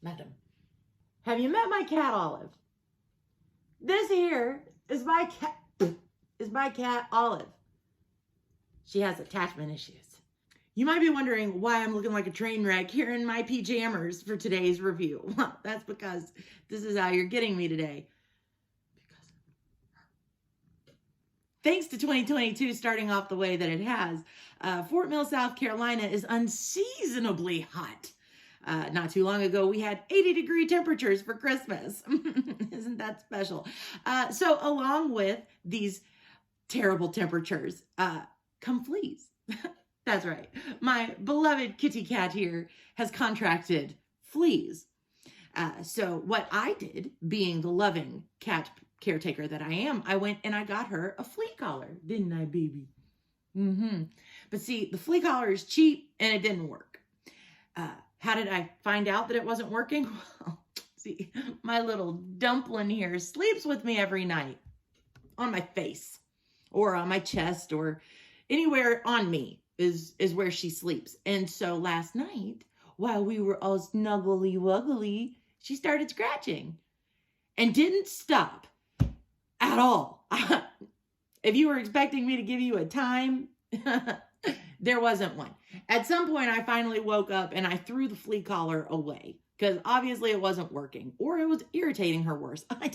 met him. Have you met my cat, Olive? This here is my cat, Olive. She has attachment issues. You might be wondering why I'm looking like a train wreck here in my pajamas for today's review. Well, that's because this is how you're getting me today. Thanks to 2022 starting off the way that it has, Fort Mill, South Carolina is unseasonably hot. Not too long ago, we had 80-degree temperatures for Christmas. Isn't that special? So along with these terrible temperatures, come fleas. That's right. My beloved kitty cat here has contracted fleas. So what I did, being the loving cat caretaker that I am, I went and I got her a flea collar. Didn't I, baby? But see, the flea collar is cheap and it didn't work. How did I find out that it wasn't working? Well, see, my little dumpling here sleeps with me every night on my face or on my chest or anywhere on me is where she sleeps. And so last night, while we were all snuggly wuggly, she started scratching and didn't stop at all. If you were expecting me to give you a time, there wasn't one. At some point, I finally woke up and I threw the flea collar away because obviously it wasn't working or it was irritating her worse. I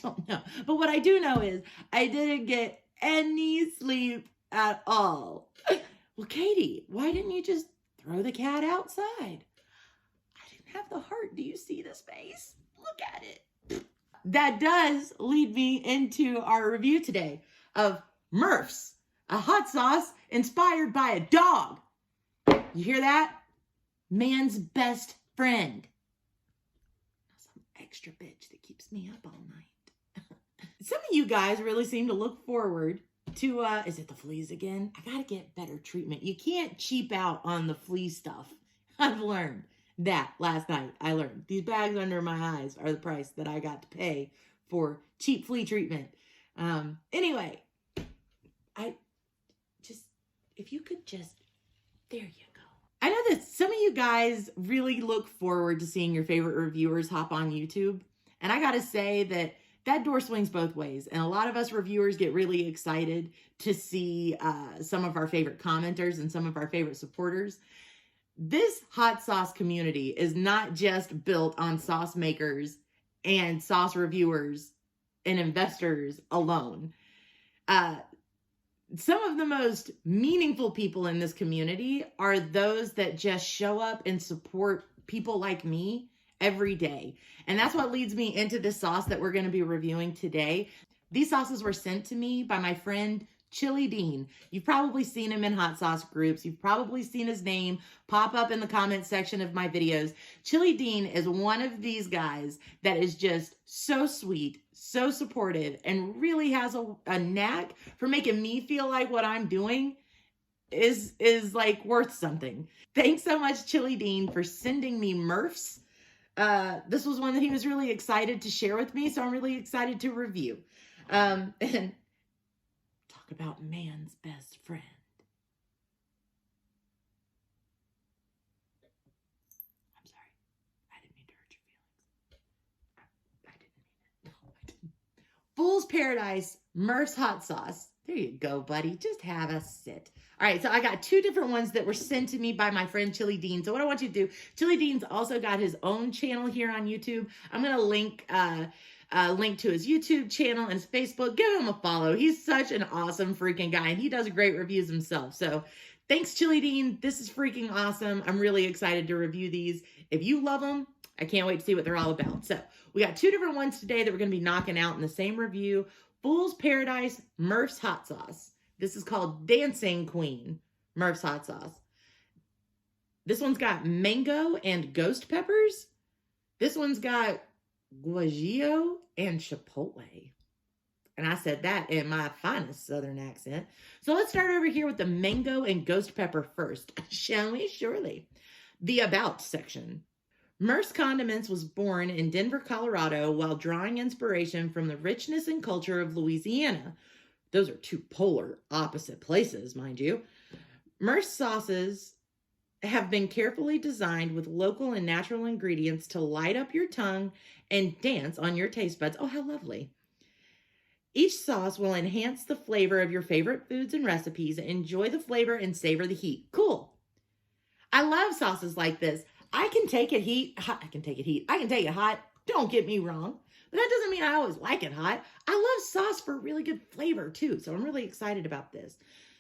don't know. But what I do know is I didn't get any sleep at all. Well, Katie, why didn't you just throw the cat outside? I didn't have the heart. Do you see this face? Look at it. That does lead me into our review today of Merfs, a hot sauce inspired by a dog. You hear that? Man's best friend. Some extra bitch that keeps me up all night. Some of you guys really seem to look forward to, is it the fleas again? I gotta get better treatment. You can't cheap out on the flea stuff. I've learned that last night. I learned these bags under my eyes are the price that I got to pay for cheap flea treatment. Anyway, if you could just, there you go. I know that some of you guys really look forward to seeing your favorite reviewers hop on YouTube. And I gotta say that door swings both ways. And a lot of us reviewers get really excited to see some of our favorite commenters and some of our favorite supporters. This hot sauce community is not just built on sauce makers and sauce reviewers and investors alone. Some of the most meaningful people in this community are those that just show up and support people like me every day. And that's what leads me into this sauce that we're going to be reviewing today. These sauces were sent to me by my friend Chili Dean. You've probably seen him in hot sauce groups. You've probably seen his name pop up in the comment section of my videos. Chili Dean is one of these guys that is just so sweet, so supportive, and really has a knack for making me feel like what I'm doing is like worth something. Thanks so much, Chili Dean, for sending me Merfs. This was one that he was really excited to share with me, so I'm really excited to review. And talk about man's best friend. I'm sorry. I didn't mean to hurt your feelings. I didn't mean it. No, I didn't. Fool's Paradise Merfs hot sauce. There you go, buddy. Just have a sit. All right, so I got two different ones that were sent to me by my friend Chili Dean. So what I want you to do, Chili Dean's also got his own channel here on YouTube. I'm going to link to his YouTube channel and his Facebook. Give him a follow. He's such an awesome freaking guy, and he does great reviews himself. So thanks, Chili Dean. This is freaking awesome. I'm really excited to review these. If you love them, I can't wait to see what they're all about. So we got two different ones today that we're going to be knocking out in the same review. Fool's Paradise Merfs hot sauce. This is called Dancing Queen Merfs hot sauce. This one's got mango and ghost peppers. This one's got guajillo and chipotle. And I said that in my finest Southern accent. So let's start over here with the mango and ghost pepper first, shall we? Surely. The About section. Merfs Condiments was born in Denver, Colorado, while drawing inspiration from the richness and culture of Louisiana. Those are two polar opposite places, mind you. Merfs sauces have been carefully designed with local and natural ingredients to light up your tongue and dance on your taste buds. Oh, how lovely. Each sauce will enhance the flavor of your favorite foods and recipes. Enjoy the flavor and savor the heat. Cool. I love sauces like this. I can take it heat. Hot. I can take it heat. I can take it hot. Don't get me wrong. But that doesn't mean I always like it hot. I love sauce for really good flavor too. So I'm really excited about this. It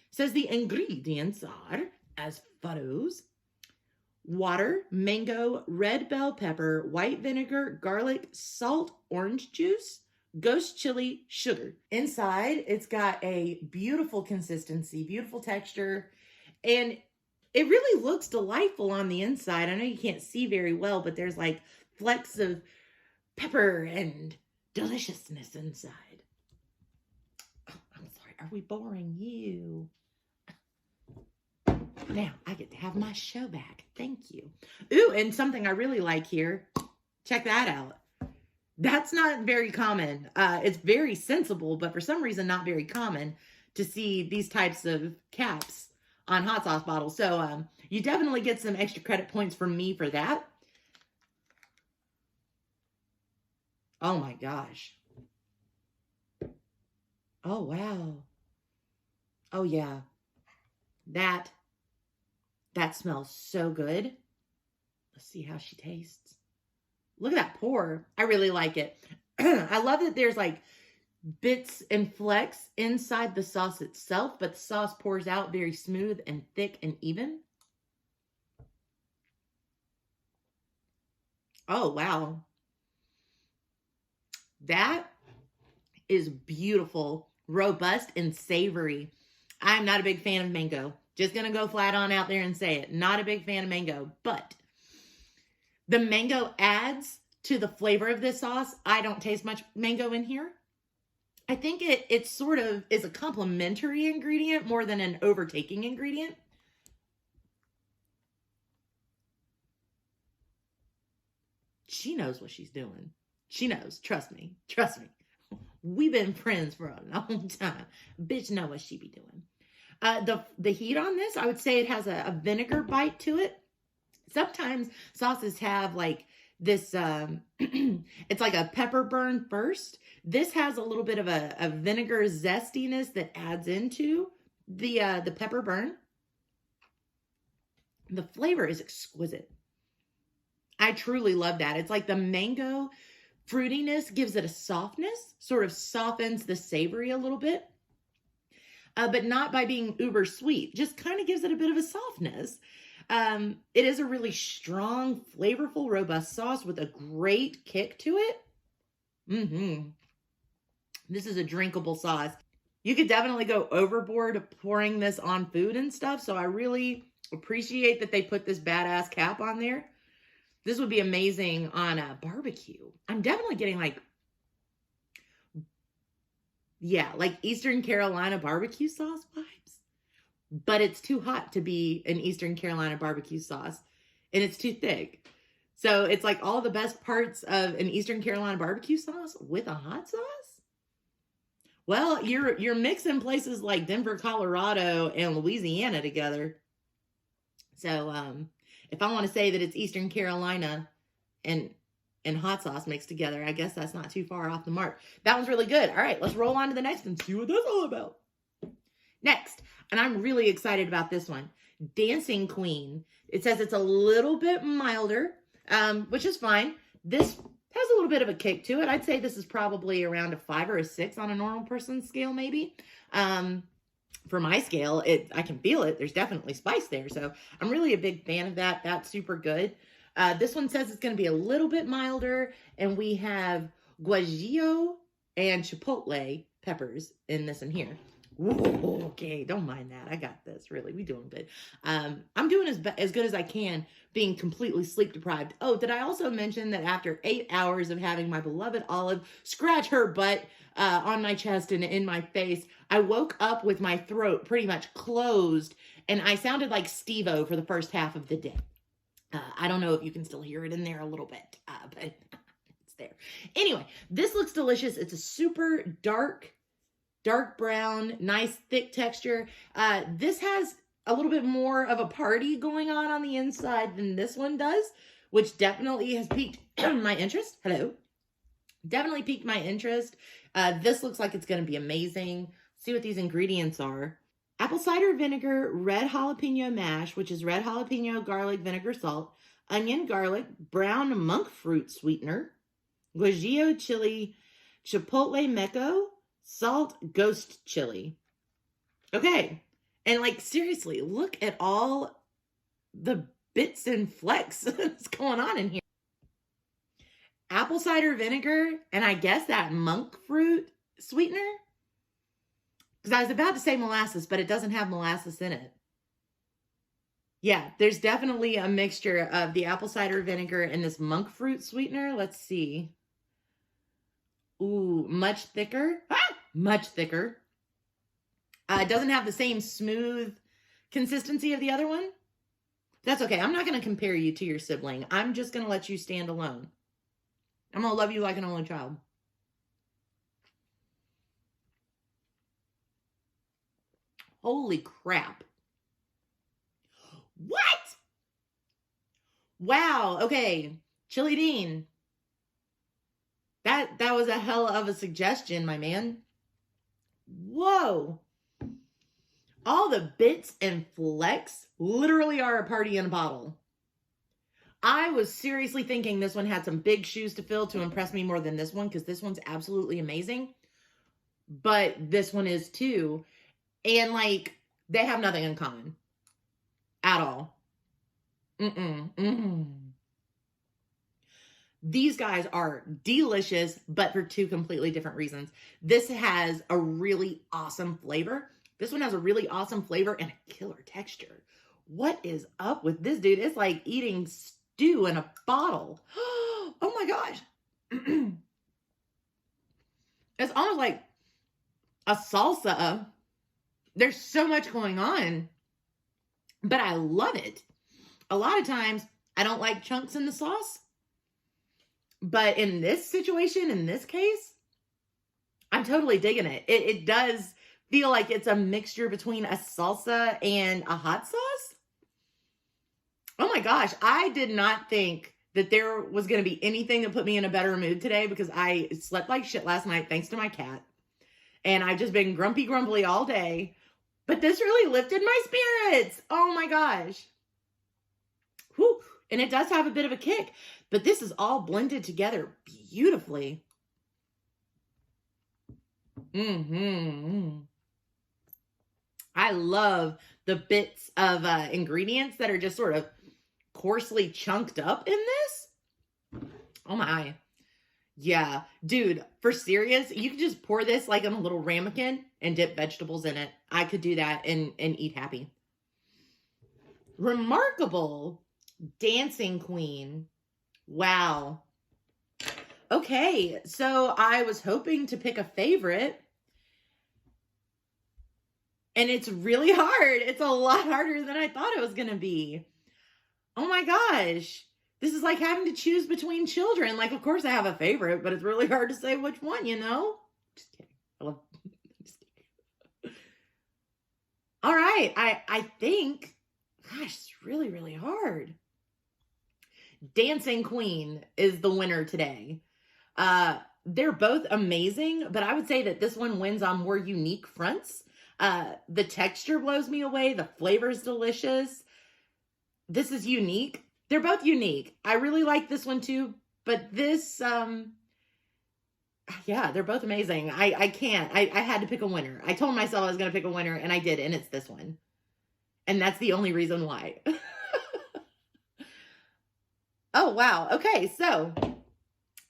says the ingredients are as follows: water, mango, red bell pepper, white vinegar, garlic, salt, orange juice, ghost chili, sugar. Inside, it's got a beautiful consistency, beautiful texture, and it really looks delightful on the inside. I know you can't see very well, but there's like flecks of pepper and deliciousness inside. Oh, I'm sorry. Are we boring you? Now I get to have my show back. Thank you. Ooh, and something I really like here. Check that out. That's not very common. It's very sensible, but for some reason not very common to see these types of caps on hot sauce bottles. So you definitely get some extra credit points from me for that. Oh my gosh. Oh, wow. Oh yeah. That smells so good. Let's see how she tastes. Look at that pour. I really like it. I love that there's like bits and flecks inside the sauce itself, but the sauce pours out very smooth and thick and even. Oh, wow. That is beautiful, robust, and savory. I'm not a big fan of mango. Just going to go flat on out there and say it. Not a big fan of mango, but the mango adds to the flavor of this sauce. I don't taste much mango in here. I think it sort of is a complementary ingredient more than an overtaking ingredient. She knows what she's doing. She knows. Trust me. Trust me. We've been friends for a long time. Bitch know what she be doing. The heat on this, I would say it has a vinegar bite to it. Sometimes sauces have like this, it's like a pepper burn first. This has a little bit of a vinegar zestiness that adds into the pepper burn. The flavor is exquisite. I truly love that. It's like the mango fruitiness gives it a softness, sort of softens the savory a little bit, but not by being uber sweet. Just kind of gives it a bit of a softness. It is a really strong, flavorful, robust sauce with a great kick to it. This is a drinkable sauce. You could definitely go overboard pouring this on food and stuff. So I really appreciate that they put this badass cap on there. This would be amazing on a barbecue. I'm definitely getting like Eastern Carolina barbecue sauce vibes. But it's too hot to be an Eastern Carolina barbecue sauce. And it's too thick. So it's like all the best parts of an Eastern Carolina barbecue sauce with a hot sauce. Well, you're mixing places like Denver, Colorado, and Louisiana together. So if I want to say that it's Eastern Carolina and hot sauce mixed together, I guess that's not too far off the mark. That one's really good. All right, let's roll on to the next and see what that's all about. Next, and I'm really excited about this one, Dancing Queen. It says it's a little bit milder, which is fine. This has a little bit of a kick to it. I'd say this is probably around a 5 or a 6 on a normal person's scale, maybe. For my scale, I can feel it. There's definitely spice there. So I'm really a big fan of that. That's super good. This one says it's going to be a little bit milder. And we have guajillo and chipotle peppers in this and here. Ooh, okay, don't mind that. I got this. Really, we doing good. I'm doing as good as I can, being completely sleep deprived. Oh, did I also mention that after 8 hours of having my beloved Olive scratch her butt on my chest and in my face, I woke up with my throat pretty much closed, and I sounded like Steve-O for the first half of the day. I don't know if you can still hear it in there a little bit, but it's there. Anyway, this looks delicious. It's a super dark brown, nice thick texture. This has a little bit more of a party going on the inside than this one does, which definitely has piqued my interest. Hello. Definitely piqued my interest. This looks like it's going to be amazing. See what these ingredients are. Apple cider vinegar, red jalapeno mash, which is red jalapeno, garlic, vinegar, salt, onion, garlic, brown monk fruit sweetener, guajillo chili, chipotle meco, salt, ghost chili. Okay. And like, seriously, look at all the bits and flecks that's going on in here. Apple cider vinegar, and I guess that monk fruit sweetener. Because I was about to say molasses, but it doesn't have molasses in it. Yeah, there's definitely a mixture of the apple cider vinegar and this monk fruit sweetener. Let's see. Ooh, much thicker. Much thicker. It doesn't have the same smooth consistency of the other one. That's okay. I'm not going to compare you to your sibling. I'm just going to let you stand alone. I'm going to love you like an only child. Holy crap. What? Wow. Okay. Chili Dean. That was a hell of a suggestion, my man. Whoa. All the bits and flecks literally are a party in a bottle. I was seriously thinking this one had some big shoes to fill to impress me more than this one, because this one's absolutely amazing. But this one is too. And like, they have nothing in common at all. These guys are delicious, but for two completely different reasons. This has a really awesome flavor. This one has a really awesome flavor and a killer texture. What is up with this, dude? It's like eating stew in a bottle. Oh my gosh. It's almost like a salsa. There's so much going on, but I love it. A lot of times I don't like chunks in the sauce, but in this situation, in this case, I'm totally digging it. It does feel like it's a mixture between a salsa and a hot sauce. Oh my gosh. I did not think that there was going to be anything that put me in a better mood today, because I slept like shit last night thanks to my cat. And I've just been grumpy all day. But this really lifted my spirits. Oh my gosh. Whew. And it does have a bit of a kick, but this is all blended together beautifully. I love the bits of ingredients that are just sort of coarsely chunked up in this. Oh my. Yeah, dude, for serious, you could just pour this like in a little ramekin and dip vegetables in it. I could do that and eat happy. Remarkable dancing queen. Wow. Okay, so I was hoping to pick a favorite, and it's really hard. It's a lot harder than I thought it was going to be. Oh my gosh. This is like having to choose between children. Like, of course I have a favorite, but it's really hard to say which one, you know? Just kidding. Just kidding. All right. I think, gosh, it's really, really hard. Dancing Queen is the winner today. They're both amazing, but I would say that this one wins on more unique fronts. The texture blows me away. The flavor is delicious. This is unique. They're both unique. I really like this one too, but this, yeah, they're both amazing. I can't. I had to pick a winner. I told myself I was going to pick a winner, and I did, and it's this one. And that's the only reason why. Oh, wow. Okay, so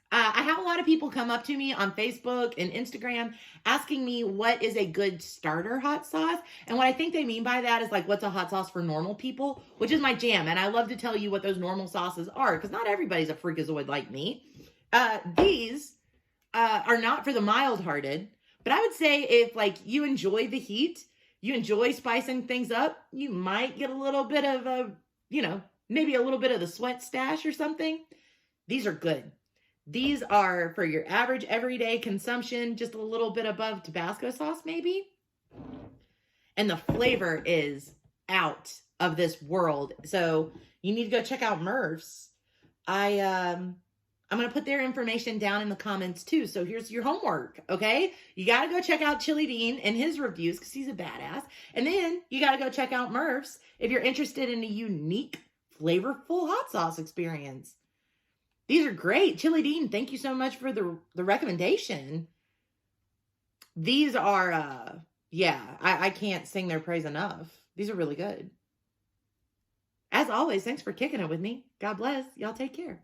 I have a lot of people come up to me on Facebook and Instagram asking me what is a good starter hot sauce. And what I think they mean by that is like, what's a hot sauce for normal people, which is my jam. And I love to tell you what those normal sauces are, because not everybody's a freakazoid like me. These are not for the mild-hearted, but I would say if like you enjoy the heat, you enjoy spicing things up, you might get a little bit of a, you know, maybe a little bit of the sweat stash or something. These are good. These are for your average everyday consumption, just a little bit above Tabasco sauce maybe. And the flavor is out of this world. So you need to go check out Merfs. I'm going to put their information down in the comments too. So here's your homework, okay? You got to go check out Chili Dean and his reviews because he's a badass. And then you got to go check out Merfs if you're interested in a unique, flavorful hot sauce experience. These are great. Chili Dean, thank you so much for the recommendation. These are, I can't sing their praise enough. These are really good. As always, thanks for kicking it with me. God bless. Y'all take care.